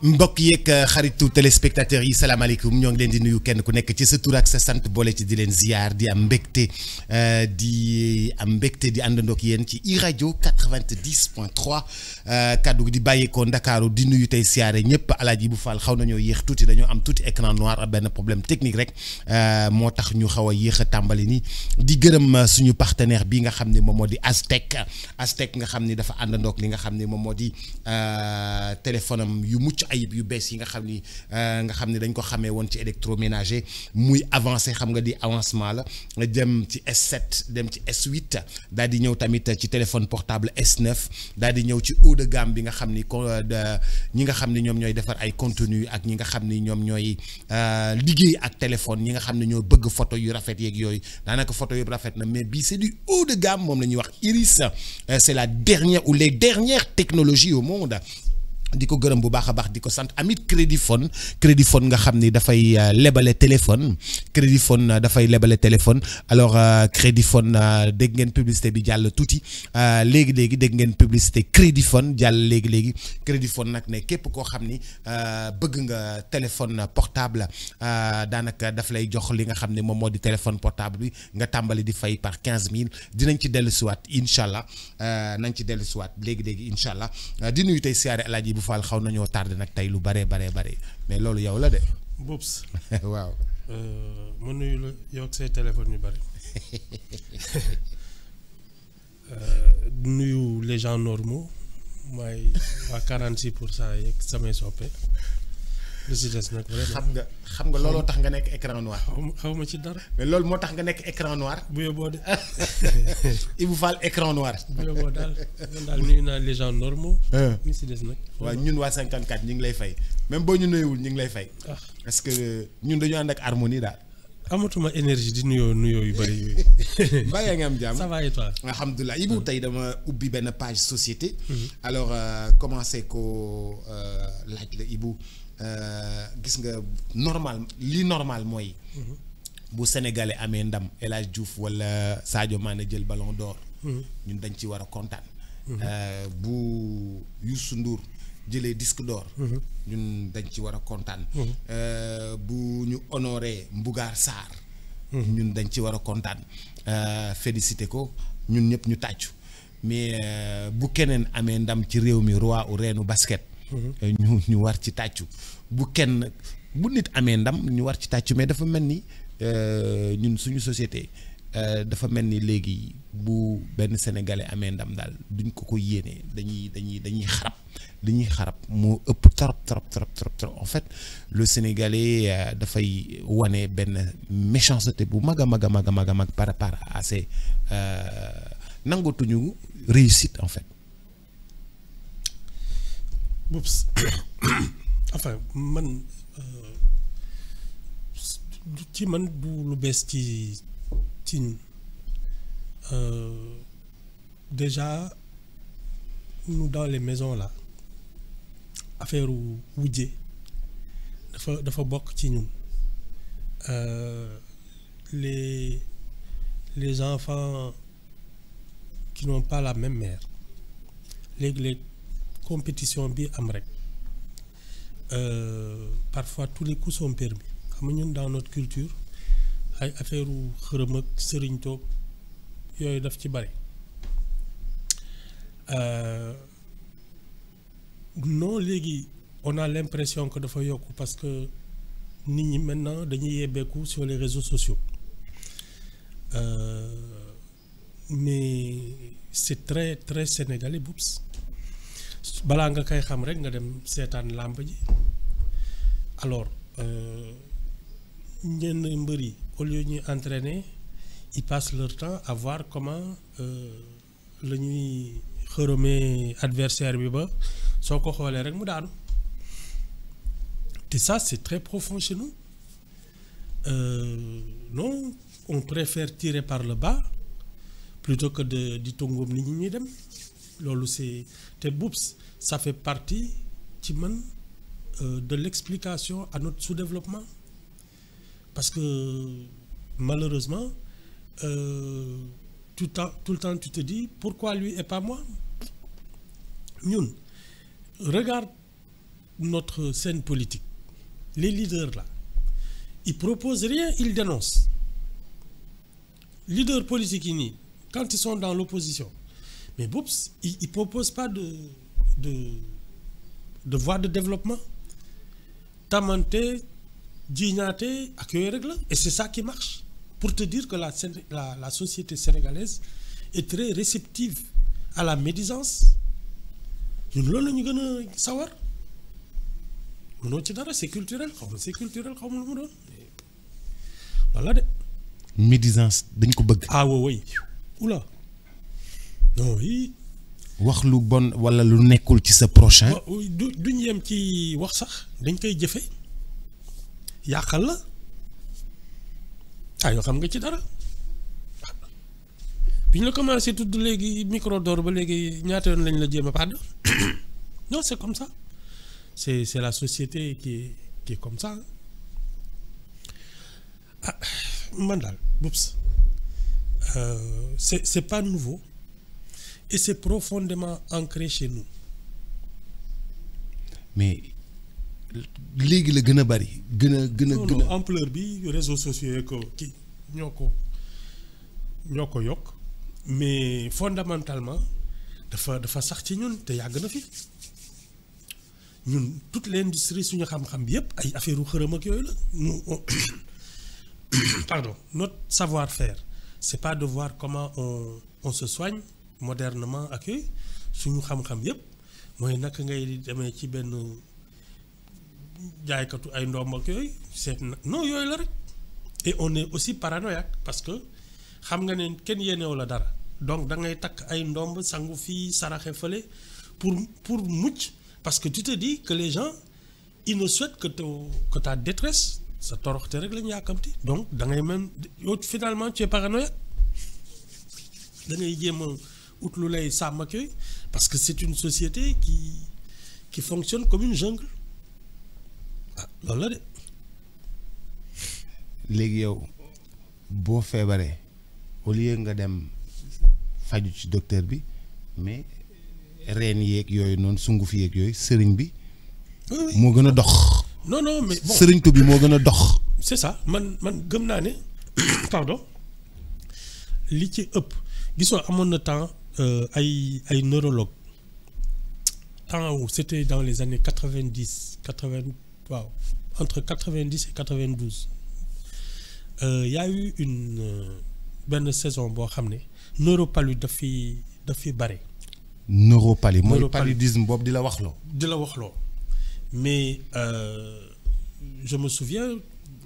mbokk yeeg xaritu téléspectateurs yi salaamaaleykum ñoo ngi leen di nuyu kenn ku nekk ci sa tur ak sa sant boole ci di leen ziar di am mbégte di àndandoog yéen ci iRadio 90.3 kaddu gi di bàyyeekoo Ndakaaru di nuyu tey siyaare ñëpp Alaaji bu Fall xaw nañoo yéex tuuti dañoo am tuuti écran noir ak benn problème technique rek moo tax ñu xaw a yéex a tàmbali ni di gërëm suñu partenaire bi nga xam ne moom moo di Aztec nga xam ni dafa àndandoog li nga xam ne moom moo di téléphone am yu mucc ayib yu bees yi nga xam ni dañ ko xamee woon ci électroménager muy avancé xam nga di avancement la dem ci S7 dem ci S8 daal di ñëw tamit ci téléphone portable S9 daal di ñëw ci haut de gamme bi nga xam ni ñi nga xam ni ñoom ñooy defar ay contenu ak ñi nga xam ni ñoom ñooy liggéey ak téléphone ñi nga xam ne ñoo bëgg photo yu rafet yeeg yooyu daanaka photo yu rafet na mais bii c'est du haut de gamme moom la ñuy wax Iris c'est la dernière ou les dernières technologies au monde. di ko gërëm bu baax a baax di ko sant amit Crédifone nga xam ni dafay lebale téléphone alors Crédifone dégg ngeen publicité bi jàll tuuti léegi dégg ngeen publicité Crédifone jàll léegi Crédifone nag ne képp koo xam ni bëgg nga téléphone portable daanaka daf lay jox li nga xam ne moom moo di téléphone portable bi nga tàmbali di fay par 15000 dinañ ci dellu siwaat incha allah nañ ci dellu siwaat léegi incha allah di nuyu tey siyaare Alaaji bu Fall xaw nañoo tardé nag tey lu bare mais loolu yow la de. Boubs. waaw. ma nuyu la yow ak say téléphone yu bari nuyu les gens normaux mooy waa 46% yeeg samay soppe lu si des nag vraiment. xam nga looloo tax nga nekk écran noir. xaw ma ci dara. mais loolu moo tax nga nekk écran noir. bu yóbboo de. Ibou Fall écran noir. bu yóbboo daal nuyu naa les gens normaux. lu si des nag. waaw ñun waa 54 ñu ngi lay fay même boo ñu nuyuwul ñu ngi lay fay. parce que ñun dañu ànd ak harmonie daal. amatuma énergie di nuyoo yu bëri yooyu. mbaa yaa ngi am jàmm. ça va et toi. alhamdulilah Ibou tey dama ubbi benn page société. alors commencé ko laaj la Ibou. gis nga normal mooy. bu sénégalais amee ndam El Hadj Diouf wala Sadio Mané jël ballon d'or. ñun dañ ci war a kontaan. bu Youssou Ndour jëlee disque d'or. ñun dañ ci war a kontaan. bu ñu honoré Mbougar Sarr. ñun dañ ci war a kontaan. félicité ko ñun ñëpp ñu tàccu mais bu keneen amee ndam ci réew mi roi ou reenu basket. ñu war ci tàccu bu nit amee ndam ñu war ci tàccu mais dafa mel ni ñun suñu société dafa mel ni léegi bu benn sénégalais amee ndam daal duñ ko yéene dañuy xarab moo ëpp trop en fait le sénégalais dafay wane benn méchanceté bu mag a mag par rapport à ces nangatuñu réussite en fait. Boubs enfin man ci man du lu bees ci ñun déjà nous dans les maisons là affaire wujje dafa bokk ci ñun les enfants qui n'ont pas la même mère léegi compétition bi am rek parfois tous les coups sont permis xam nga ñun dans notre culture ay affaire xërëm ak sëriñ toog yooyu daf ci bari non léegi on a l'impression que dafa yokku parce que nit ñi maintenant dañuy yebbeeku sur les réseaux sociaux mais c'est très très sénégalais Boubs balaa nga koy xam rek nga dem seetaan làmb ji alors ñenn mbër yi au lieu ñuy entraîner ils passent leur temps à voir comment la ñuy xërëmee adversaire bi ba soo ko xoolee rek mu daanu te ça c'est très profond chez nous non on préfère tirer par le bas plutôt que di tongoom nit ñi dem loolu c'est te Boubs ça fait partie ci man de l'explication à notre sous-développement parce que malheureusement tout le temps tu te dis pourquoi lui et pas moi ñun regarde notre scène politique, les leaders là, ils proposent rien, ils dénoncent. Leaders politiques, quand ils sont dans l'opposition, mais Boubs, ils ne proposent pas de voie de développement. Tamante, djignate, accueillir règle. Et c'est ça qui marche. Pour te dire que la société sénégalaise est très réceptive à la médisance. Nous l'avons savoir. C'est culturel. C'est culturel. Voilà. Médisance, dañ ko bëgg. Ah oui. Oula. Non, oui. Wax lu bon wala lu nekkul ci sa prochain. duñ yem ci wax sax dañ koy jëfe yàqal la yoo xam nga ci dara bi ñu la commencé tudd léegi micro d'or ba léegi ñaata yoon lañ la jéem a pàdd non c'est comme ça c'est la société qui est comme ça man daal Boubs c'est pas nouveau et c'est profondément ancré chez nous. Mais léegi la gën a bari gën a ampleur bi réseaux sociaux ko kii ñoo ko yokk mais fondamentalement dafa sax ci ñun te yàgg na fi ñun toute l'industrie suñu xam-xam bi yëpp ay affaire u xërëm ak yooyu la pardon notre savoir-faire c'est pas de voir comment on se soigne modernement ak yooyu suñu xam-xam yëpp mooy naka ngay demee ci benn jaaykatu ay ndomb ak yooyu c'est non yooyu la rek et on est aussi paranoïaque parce que xam nga ne kenn yéenewu la dara donc da ngay takk ay ndomb sangu fii saraxe fële pour mucc parce que tu te dis que les gens ils ne souhaitent que ta détresse sa toroxte rek la ñu yàkkamti donc da ngay même yow finalement tu es paranoïaque da ngay jéem a ut lu lay sàmm ak yooyu parce que c'est une société qui fonctionne comme une jungle loolu la de. léegi yow boo feebaree au lieu nga dem faju ci docteur bi mais reen yeeg yooyu noonu sunguf yeeg yooyu sëriñ bi. moo gën a dox. non mais bon sëriñtu bi moo gën a dox. c'est ça man gëm naa ne pardon li ci ëpp gisoo amoon na temps ay neurologue temps où c'était dans les années 90 waaw entre 90 et 92 y a eu benn saison boo xam ne neuropalu daf fi bare. neuropalu mooy paludisme boobu di la waxloo. mais je me souviens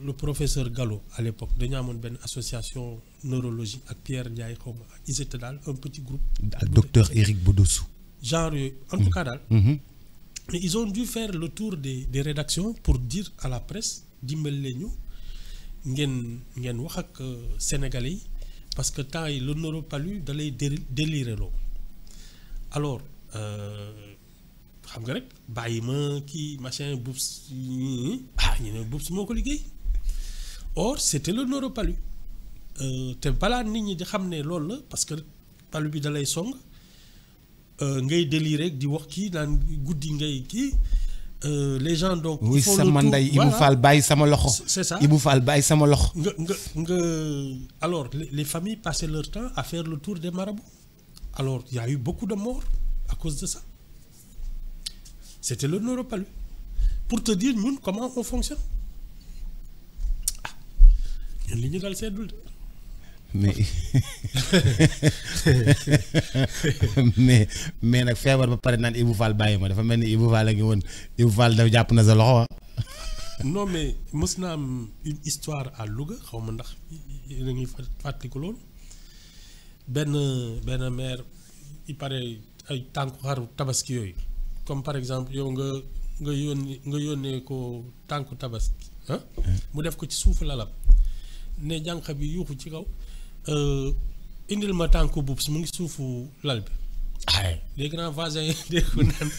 le professeur Gallo à l'époque dañu amoon benn association neurologie ak Pierre Ndiaye xaw ma ils étaient daal un petit groupe. ak docteur Éric Bodossou. genre yooyu en tout cas daal. mais ils ont dû faire le tour des rédactions pour dire à la presse dimbali leen ñu ngeen wax ak sénégalais yi parce que temps yi le neuropalu da lay déliré loo alors xam nga rek bàyyi ma kii machin Boubs ñu ne Boubs moo ko liggéey or c'était le neuropalu te balaa nit ñi di xam ne loolu la parce que palu bi da lay song ngay déliré di wax kii naan guddi ngay kii les gens donc. oui sama ndey Ibou Fall bàyyi sama loxo. c'est ça Ibou Fall bàyyi sama loxo. nga alors les familles passaient leur temps à faire le tour des marabouts alors il y a eu beaucoup de morts à cause de ça c'était le neuropalu pour te dire ñun comment on fonctionne ñun li ñu dal seddul de. mais nag feebar ba pare naan Ibou Fall bàyyi ma dafa mel ni Ibou Fall a ngi woon Ibou Fall dafa jàpp na sa loxo. non mais mës naa am une histoire à Louga xaw ma ndax yéen a ngi fàttaliku loolu benn mère il paraît ay tànku xaru tabaski yooyu comme par exemple yow nga yónnee ko tànku tabaski mu def ko ci suufu lalam ne jànq bi yuuxu ci kaw. indil ma tànku Boubs mu ngi suufu lal bi les grands voisins yi dégg ko naan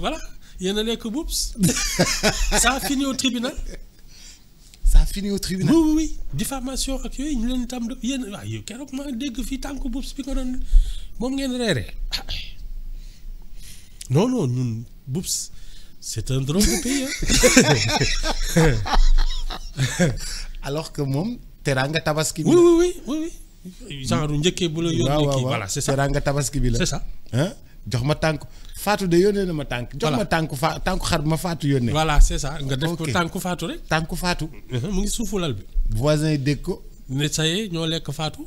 voilà yéen a lekk Boubs ça a fini au tribunal. oui diffamation ak yooyu ñu leen tam yéen waaw yow keroog ma dégg fii tànku Boubs bi ko doon moom ngeen reeree non ñun Boubs c'est un drôle de pays alors que moom teraanga tabaski bi oui la. oui oui oui oui genre njëkkee bu la yónnee kii voilà c'est ça teraanga tabaski bi la. c'est ça. ah jox ma tànk Fatou de yónnee na ma tànk. jox ma tànku tànku xar ma Fatou yónnee. voilà c'est ça nga def ko Ok. tànku faatu rek. tànku Fatou. mu ngi suufu lal bi. voisin yi dégg ko. ne ça y est ñoo lekk faatu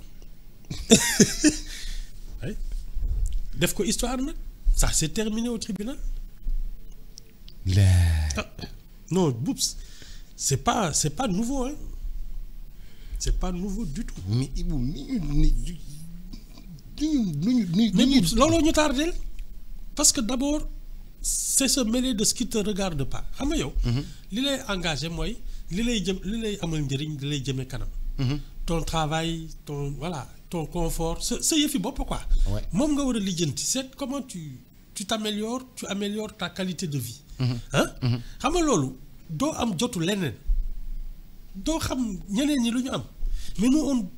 ay def ko histoire nag ça s'est terminé au tribunal. Ah, non Boubs c'est pas nouveau hein c'est pas nouveau du tout. mais Ibou ni mais Boubs looloo ñu tardel parce que d'abord c'est se mêler de ce qui te regarde pas xam nga yow. li lay engagé mooy li lay amal njëriñ li lay jëmee kanam. ton travail ton voilà ton confort sa yëfi bopp quoi. Ouais. moom nga war a lijjanti c'est comment tu t'améliores tu améliores ta qualité de vie. xam nga loolu doo am jotu leneen doo xam ñeneen ñi lu ñu am mais nous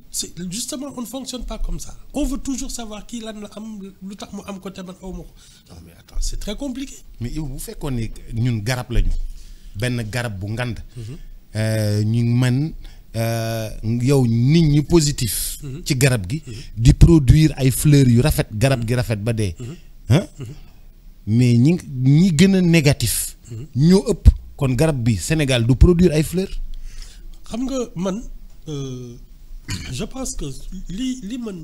justement on ne fonctionne pas comme ça on veut toujours savoir kii lan la am lu tax mu am ko te man aw ma ko non mais attends c'est très compliqué. mais yow bu fekkoon ne ñun garab lañu benn garab bu ngand. ñu mën yow nit ñi positif. ci garab gi. di produire ay fleurs yu rafet garab gi rafet ba dee. mais ñi gën a négatif. ñoo ëpp kon garab bi Sénégal du produire ay fleurs. xam nga man je pense que li mën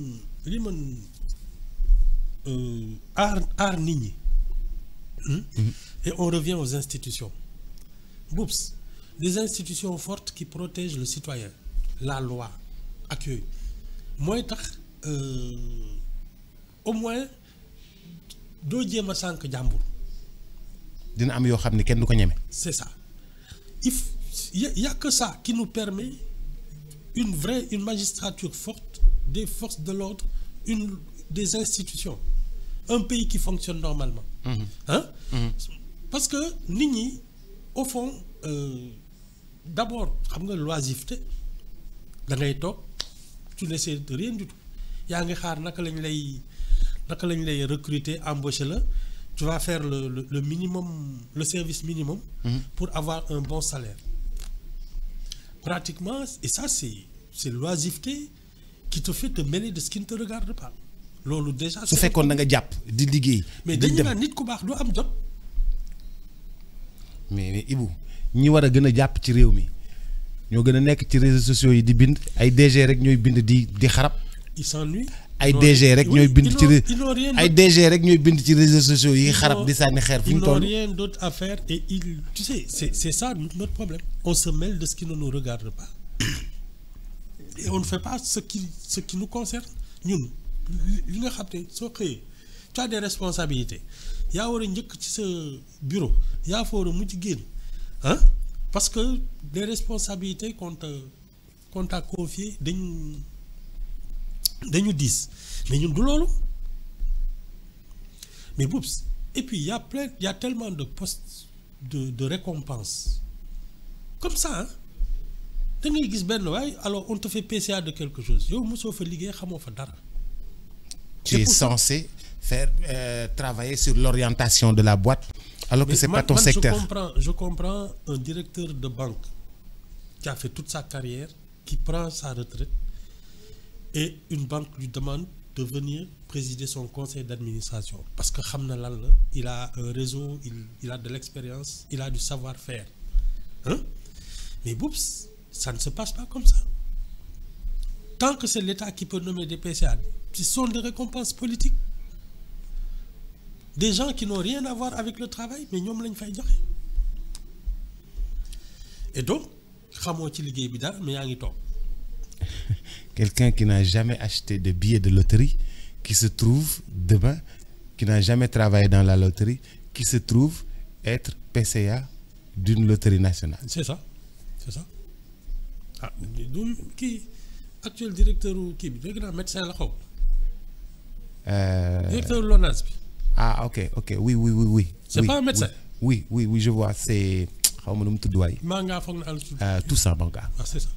aar nit ñi. Et on revient aux institutions. Boubs, des institutions fortes qui protègent le citoyen, la loi ak yooyu mooy tax au moins doo jéem a sànq jàmbur. dina am yoo xam ne kenn du ko ñeme. C'est ça. Il y a que ça qui nous permet une magistrature forte, des forces de l'ordre, des institutions, un pays qui fonctionne normalement. Hein? Parce que nit ñi au fond d'abord xam nga l'oisiveté da ngay toog tu n'essaies de rien du tout yaa ngi xaar naka lañ lay recruter embaucher la tu vas faire le minimum le service minimum pour avoir un bon salaire pratiquement et ça c'est l'oisiveté qui te fait te mêler de ce qui ne te regarde pas loolu déjà su fekkoon da nga jàpp di liggéey. mais dañu naan nit ku baax du am jot. mais Ibou ñi war a gën a jàpp ci réew mi ñoo gën a nekk ci réseaux sociaux yi di bind ay DG rek ñooy bind di xarab. ils s'ennuient. ay DG rek ñooy bind ci ay DG rek ñooy bind ci réseaux sociaux yi xarab di sànni xeer fu ñu toll. ils n'ont rien d'autre à faire et tu sais c'est ça notre problème. On se mêle de ce qui ne nous regarde pas et on ne fait pas ce qui nous concerne ñun li nga xam ne soo xëyee tu as des responsabilités yaa war a njëkk ci sa bureau yaa fa war a mujj génn ah parce que des responsabilités qu'on t'a confiées dañu diis mais ñun du loolu mais Boubs et puis il y a tellement de postes de récompense comme ça ah da ngay gis benn waaye alors on te fait PCA de quelque chose yow mosoo fa liggéey xamoo fa dara. Tu es censé faire travailler sur l'orientation de la boîte alors que c'est pas ton secteur. Je comprends un directeur de banque qui a fait toute sa carrière qui prend sa retraite et une banque lui demande de venir présider son conseil d'administration parce que xam na lan la il a un réseau il a de l'expérience il a du savoir-faire hein mais Boubs ça ne se passe pas comme ça tant que c'est l'État qui peut nommer des PCA ce sont des récompenses politiques des gens qui n'ont rien à voir avec le travail mais ñoom lañ fay joxe et donc xamoo ci liggéey bi dara mais yaa ngi toog. Quelqu'un qui n'a jamais acheté de billets de loterie qui se trouve demain qui n'a jamais travaillé dans la loterie qui se trouve être PCA d'une loterie nationale. C'est ça ah du kii actuel directeur kii bi dégg naa médecin la xaw. Directeur LONASE bi. Ah ok oui. C'est pas un médecin. Oui je vois c'est xaw ma nu mu tudd waay. maa ngaa foog na àll tudd. Toussaint Manga. Ah c'est ça.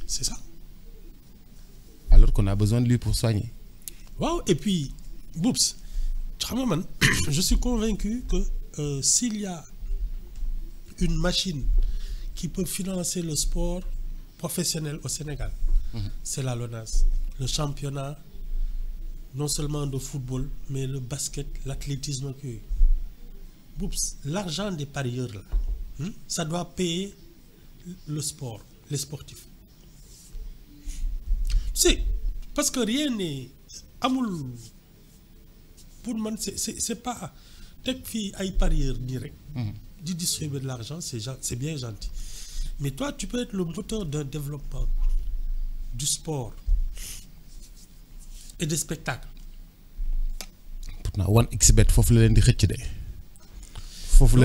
C'est ça. Alors qu'on a besoin de lui pour soigner. Waaw et puis Boups, je suis convaincu que s'il y a une machine qui peut financer le sport professionnel au Sénégal, c'est la LONASE. Le championnat, non seulement de football, mais le basket, l'athlétisme. Boups, l'argent des parieurs, là, ça doit payer le sport, les sportifs. C'est parce que rien n'est... Pour moi, c'est pas... Dès qu'il y a des parieurs directs, de distribuer de l'argent, c'est bien gentil. Mais toi, tu peux être le moteur d'un développement du sport et des spectacles. Pourtant, OneXBet, il faut que vous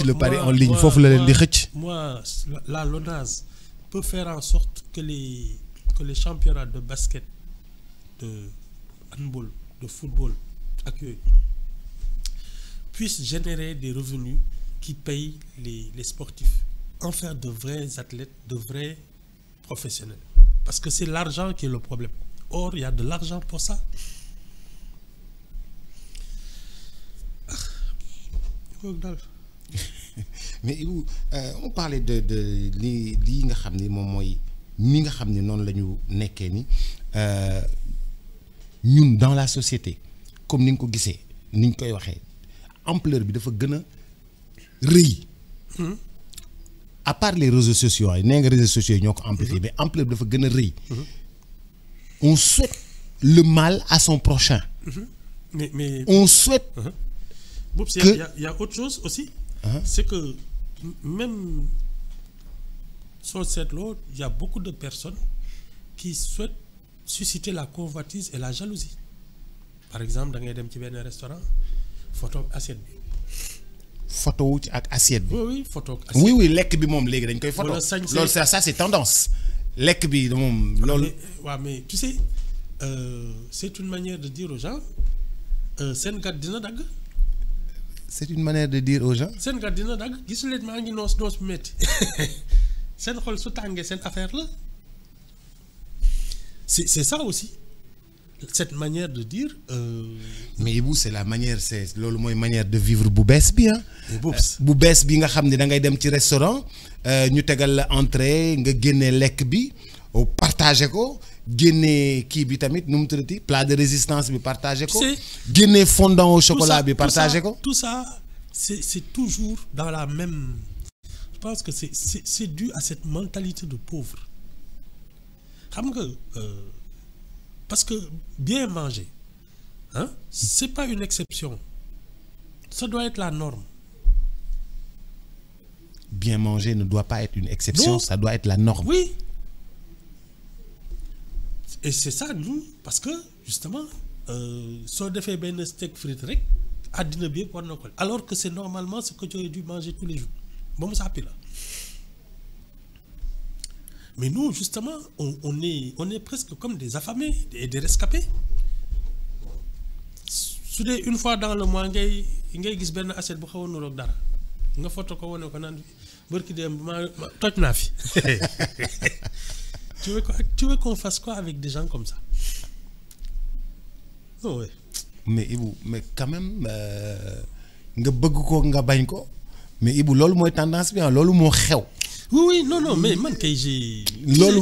le pari en ligne, il faut que moi, la LONASE peut faire en sorte que les championnats de basket, de handball, de football, puissent générer des revenus qui payent les sportifs. En faire de vrais athlètes, de vrais professionnels. Parce que c'est l'argent qui est le problème. Or, il y a de l'argent pour ça. Mais on parlait de li nga xamni mom moy mi nga xamni non lañu nekké ni ñun dans la société comme ni nga ko gissé ni ñu koy waxé ampleur bi dafa gëna reuy à part les réseaux sociaux né nga réseaux sociaux ñoko amplifié mais ampleur bi dafa gëna reuy on souhaite le mal à son prochain mais on souhaite il y a autre chose aussi. C'est que même sur cette lot, il y a beaucoup de personnes qui souhaitent susciter la convoitise et la jalousie. Par exemple, dans un restaurant, photo assiette. Photo avec assiette. Oui, photo assiette. Oui, lek bi mom légui dañ koy photo. Ça c'est tendance. Lek bi mom lol. Mais tu sais, c'est une manière de dire aux gens sen gat dina dag. C'est une manière de dire aux gens. Sen gat dina dag gisul len ma ngi noos bu metti. Sen xol su tangé sen affaire là. C'est ça aussi. Cette manière de dire mais Ibou c'est la manière c'est lolu moy manière de vivre bu bess bi hein. Bu bess bi nga xamni da ngay dem ci restaurant ñu tégal la entrée nga génné lek bi partager ko génné ki bi tamit nu mu tuddati plat de résistance bi partager ko génné fondant au chocolat bi partager ko tout ça c'est toujours dans la même je pense que c'est dû à cette mentalité de pauvre xam nga parce que bien manger hein c'est pas une exception ça doit être la norme. Bien manger ne doit pas être une exception, non. Ça doit être la norme. Oui. Et c'est ça, nous, parce que, justement, si on fait un steak frit, alors que c'est normalement ce que tu aurais dû manger tous les jours. Bon, ça là. Mais nous, justement, on est presque comme des affamés et des rescapés. Une fois dans le mois, ngay gis ben assiette bu xaw nurok dara nga photo ko woné ko nan barki dem toj na fi. Tu veux qu'on fasse quoi avec des gens comme ça? Non ouais. Mais Ibou, mais quand même nga bëgg ko nga bañ ko mais Ibou lolu moy tendance bi lolu mo xew. Oui non mais man kay j'ai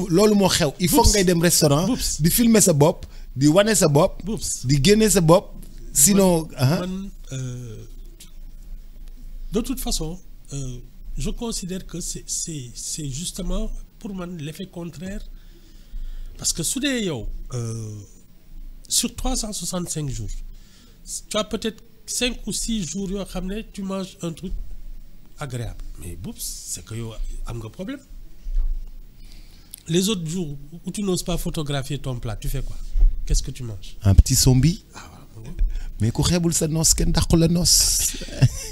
lolu mo xew il faut ngay dem restaurant di filmer sa bop di wané sa bop di génné sa bop sinon de toute façon je considère que c'est justement pour moi l'effet contraire parce que sur 365 jours tu as peut-être 5 ou 6 jours où tu manges un truc agréable mais c'est que yow am nga problème les autres jours où tu n'oses pas photographier ton plat tu fais quoi? Qu'est-ce que tu manges? Un petit zombie. Mais ko xébul sa noos ken dakku la noos.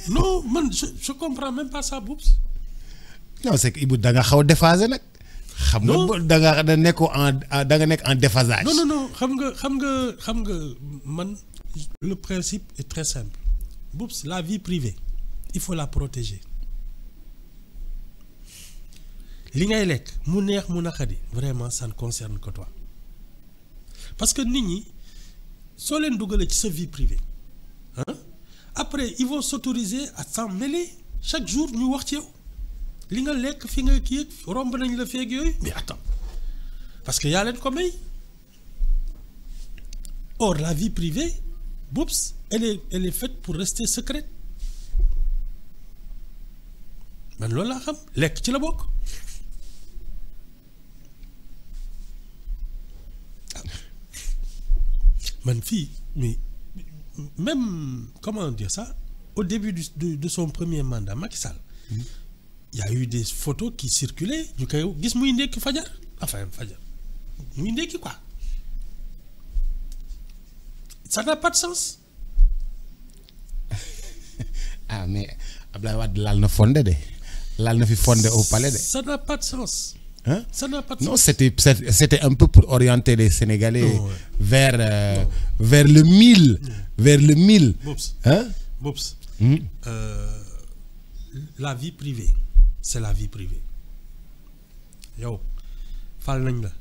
Non man je comprends même pas ça Boubs. Non c'est que Ibou da nga xaw déphasé nak. Xam nga da nga nek en déphasage. Non xam nga man le principe est très simple. Boubs la vie privée il faut la protéger. Li ngay lek mu neex mu naxadi vraiment ça ne concerne que toi. Parce que nit ñi soo leen dugalee ci sa vie privée hein après ils vont s'autoriser à s'en mêler chaque jour ñu wax ci yow li nga lekk fi nga kii romb nañ la feeg yooyu mais attends parce que yaa leen ko may or la vie privée Boubs elle est faite pour rester secrète man loolu laa xam lekk ci la bokk man fii mais même comment dire ça au début de son premier mandat Macky Sall il y a eu des photos qui circulaient ñu koy gis muy ndekki fajar enfin fajar muy ndekki quoi ça n'a pas de sens. ah mais Abdoulaye Wade laal na fondé de laal na fi fondé au palais de. ça n'a pas de sens. Hein? Ça n'a pas de non, sens. c'était un peu pour orienter les Sénégalais Non, ouais. vers le 1000. Vers le 1000. Boubs. Hein? Boubs. Hmm? La vie privée, c'est la vie privée. Yo, fal nañ la.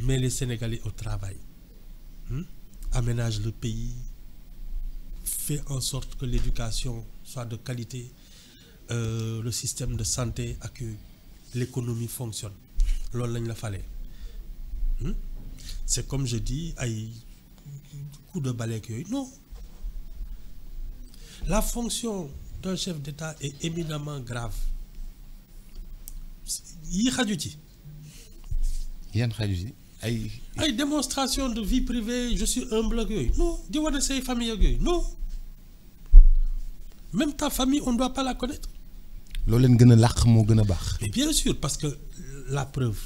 Met les Sénégalais au travail. Aménage le pays. Fait en sorte que l'éducation soit de qualité. Le système de santé accueille. L'économie fonctionne loolu lañ la falee c'est comme je dis ay coup de balai yooyu non la fonction d'un chef d'État est éminemment grave yi xaju ci yan xaju ci ay démonstration de vie privée je suis humble ak yooyu non di wane say famille ak yooyu non même ta famille on ne doit pas la connaître. loolu leen gën a làq moo gën a baax. Mais bien sûr parce que la preuve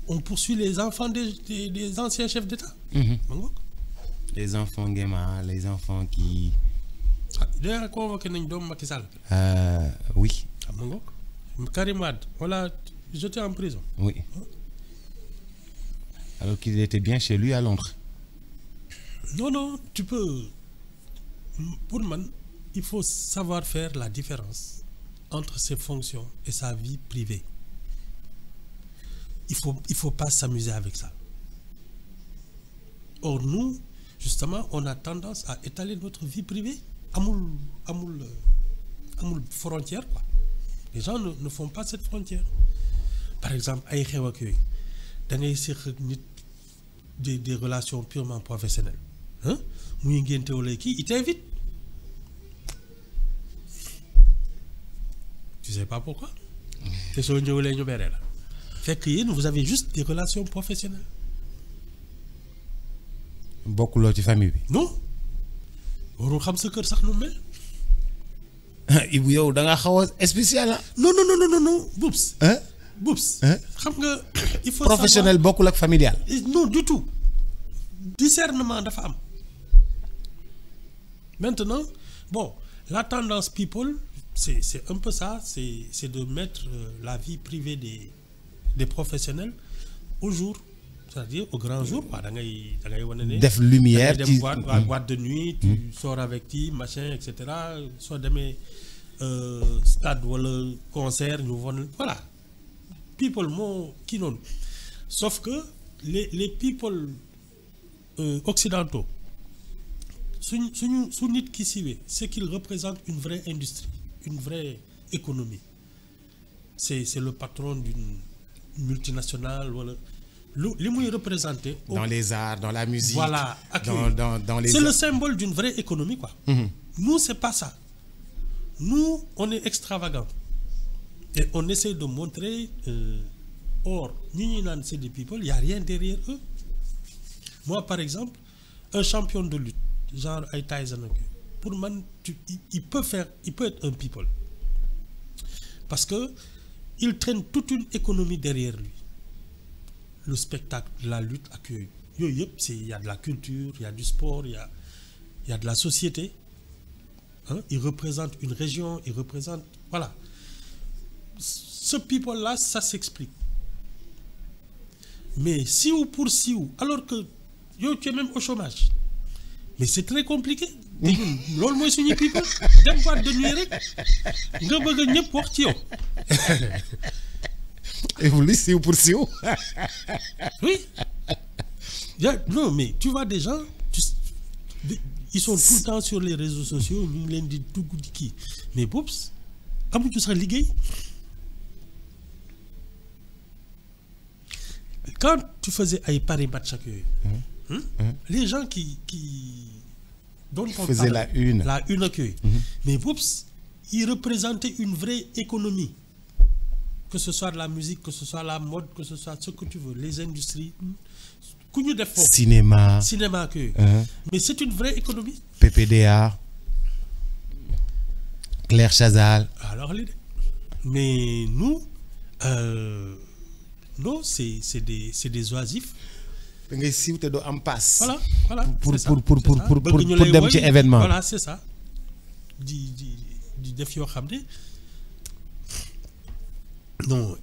on poursuit les enfants des anciens chefs d'État. Les enfants Nguema, les enfants qui. D'ailleurs convoqué nañ doomu Macky Sall. Oui. Ma ngoog Karim Wade on l'a jeté en prison. Oui. Alors qu'il était bien chez lui à Londres. Non tu peux pour man il faut savoir faire la différence entre ses fonctions et sa vie privée. Il faut pas s'amuser avec ça. Or nous justement on a tendance à étaler notre vie privée amul frontière quoi. Les gens ne font pas cette frontière. Par exemple ay xew ak yooyu da ngay séq ak nit des relations purement professionnelles hein muy ngénte wala kii il t'invite. Tu sais pas pourquoi. te soo ñëwee ñu béré la. Fekk yéen vous avez juste des relations professionnelles. bokkuloo ci famille bi. non warul xam sa kër sax nu mel. Ibou yow da nga xaw a spécial ah. non Boubs. Hein? Boubs. Hein? xam nga il faut professionnel bokkul ak familial. non du tout discernement dafa am. Maintenant bon la tendance people c'est un peu ça c'est de mettre la vie privée des professionnels au jour c'est-à-dire au grand jour quoi da ngay wane ne def lumière da ngay dem boîte de nuit tu sors avec ti machin et cetera soo demee stade wala concert ñu won voilà people moo kii noonu sauf que les people occidentaux su nit ki siwee c'est qu'il représente une vraie industrie une vraie économie c'est le patron d'une multinationale wala li muy représenter dans les arts dans la musique. Voilà dans les c'est le symbole d'une vraie économie quoi. Nous c'est pas ça. Nous on est extravagant et on essaie de montrer or ñi naan c'est des people il y a rien derrière eux. Moi par exemple un champion de lutte genre ay Tyson ak pour man il peut être un people parce que il traîne toute une économie derrière lui. Le spectacle, la lutte ak yooyu yëpp il y a de la culture, il y a du sport, il y a de la société. Hein? Il représente une région, il représente voilà. Ce people là ça s'explique. Mais siiw pour siiw alors que yow tu es même au chômage. Mais c'est très compliqué. Loolu mooy suñu people dem boîte de nuit rek nga bëgg ñëpp wax ci yow. Et vous dites siiw pour siiw. Oui. Non, mais tu vois des gens, ils sont tout le temps sur les réseaux sociaux, ñu ngi leen di dugg di kii mais Boubs amuñu sax liggéey. Quand tu faisais ay paris match ak yooyu. Les gens qui dont on faisaient parle, la une ak yooyu. Mais Boubs il représentait une vraie économie. Que ce soit de la musique, que ce soit la mode, que ce soit ce que tu veux, les industries. ku ñu def foofu cinéma ak yooyu. Mais c'est une vraie économie. PPDA. Claire Chazal. Alors mais nous non c'est des oisifs. da ngay siiw te doo am passe. Voilà pour dem ci événement. Voilà c'est ça di def yoo xam ne non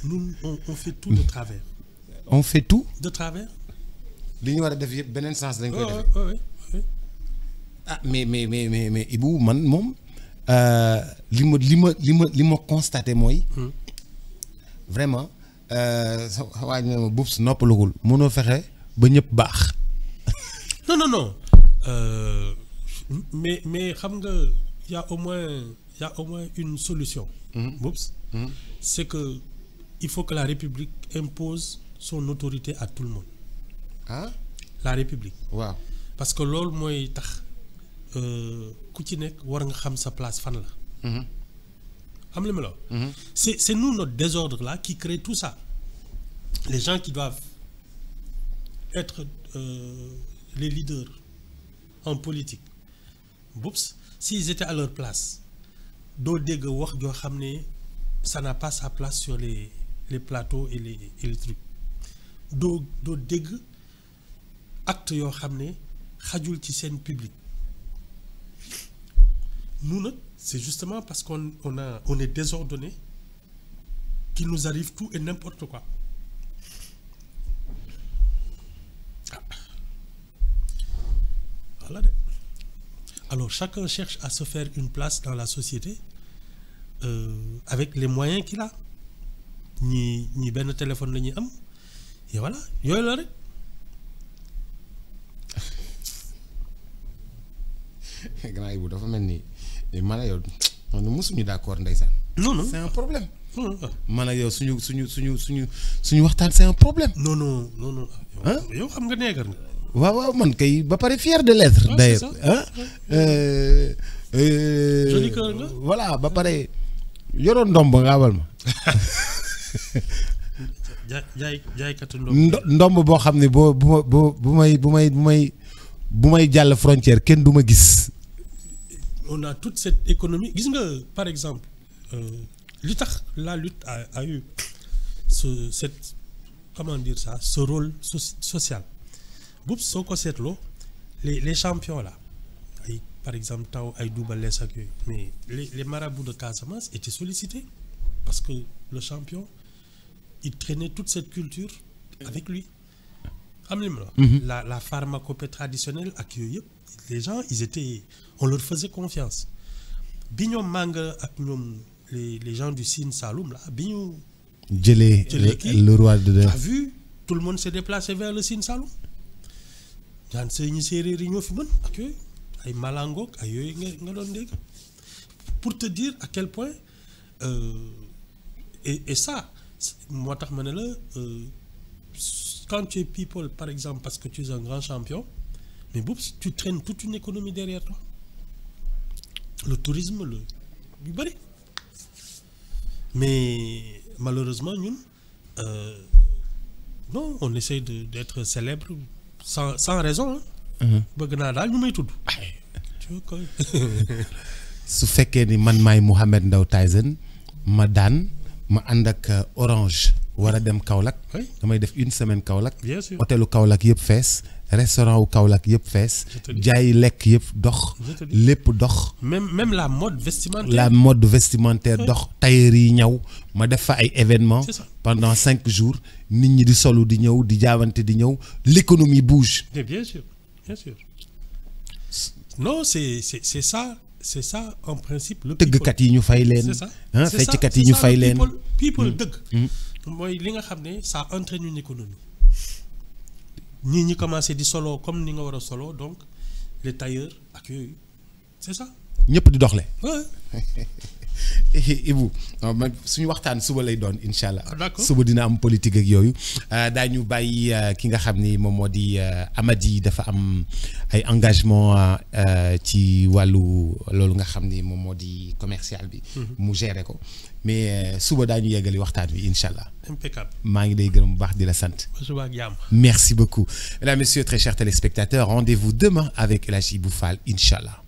nous on fait tout de travers. On fait tout de travers. li ñu war a def yëpp beneen sens dañ koy def. Oui. Ah mais Ibou man moom li ma constaté mooy. Vraiment waa ñu ne ma Boubs noppalugul mënoo fexe ba ñëpp baax. Non. Mais xam nga y a au moins une solution. Boubs. C'est que il faut que la République impose son autorité à tout le monde. Ah. La République. Waaw. Parce que loolu mooy tax ku ci nekk war nga xam sa place fan la. Xam li ma la. C'est nous notre désordre là qui crée tout ça. Les gens qui doivent être les leaders en politique. Boubs s'ils étaient à leur place doo dégg wax joo xam ne ça n'a pas sa place sur les plateaux et les trucs doo dégg acte yoo xam ne xajul ci seen public. Nous nag c'est justement parce qu'on est désordonné qu'il nous arrive tout et n'importe quoi. Voilà. Alors chacun cherche à se faire une place dans la société avec les moyens qu'il a. ñi benn téléphone la ñuy am et voilà yooyu la rek. Grand Ibou dafa mel ni man ak yow man mosuñu d'accord ndeysaan. Non. C'est un problème. Man ak yow suñu waxtaan c'est un problème. Non. yow xam nga neegar nga. waaw man kay ba pare fier de l'être d'ailleurs. Joli cœur nga. Voilà ba pare yoroon ndomb nga abal ma. jaaykatu ndomb boo xam ne bu may jàll frontière kenn du ma gis. On a toute cette économie gis nga par exemple li tax la lutte a eu cette comment dire ça ce rôle social. Boubs soo ko seetloo les champions là ay par exemple taw ay Double Less ak yooyu mais les marabouts de Casamance étaient sollicités parce que le champion il traînait toute cette culture avec lui. Xam nga la pharmacopée traditionnelle ak yooyu yëpp les gens on leur faisait confiance bi ñoom Manga ak ñoom les gens du Sine Saloum là bi ñu jëlee le roi de. T'as vu tout le monde s'est déplacé vers le Sine Saloum. daan ñu séeréer yi ñoo fi mën ak yooyu ay malangoog ay yooyu nga doon dégg pour te dire à quel point et ça moo tax ma ne la quand tu es people par exemple parce que tu es un grand champion mais Boubs tu traînes toute une économie derrière toi le tourisme yu bëri mais malheureusement ñun non on essaie d'être célèbre sans raison. Bëgg naa daal ñu may tudd. su fekkee ni man maay Mouhamed Ndao Tyson ma daan ma ànd ak Orange war a dem Kaolack. damay def une semaine Kaolack. Bien sûr hôtelu Kaolack yëpp fees restaurant wu Kaolack yëpp fees. jaay lekk yëpp dox. lépp dox. même la mode vestimentaire. la mode vestimentaire dox tailleur yi ñëw ma def fa ay événements. pendant 5 jours nit ñi di solu di ñëw di jaabante di ñëw l'économie bouge. Bien sûr. Non c'est ça en principe. Le tëggkat yi ñu fay leen. c'est ça fecckat yi ñu fay leen. people dëgg. mooy li nga xam ne ça entraîne une économie. ñi commencé di solo comme ni nga war a solo donc les tailleurs ak yooyu c'est ça. ñëpp di doxle. Ouais. Ibou man suñu waxtaan suba lay doon incha allah. D'accord. suba dina am politique ak yooyu daañu bàyyi ki nga xam ni moom moo di Amady dafa am ay engagement ci wàllu loolu nga xam ni moom moo di commercial bi. mu gérer ko mais suba daañu yeggali waxtaan bi incha allah. Impeccable. maa ngi lay gërëm bu baax di la sant. suba ak jàmm. Merci beaucoup. Mesdames, Messieurs, très chers téléspectateurs, rendez-vous demain avec El Hadji Ibou Fall, incha allah.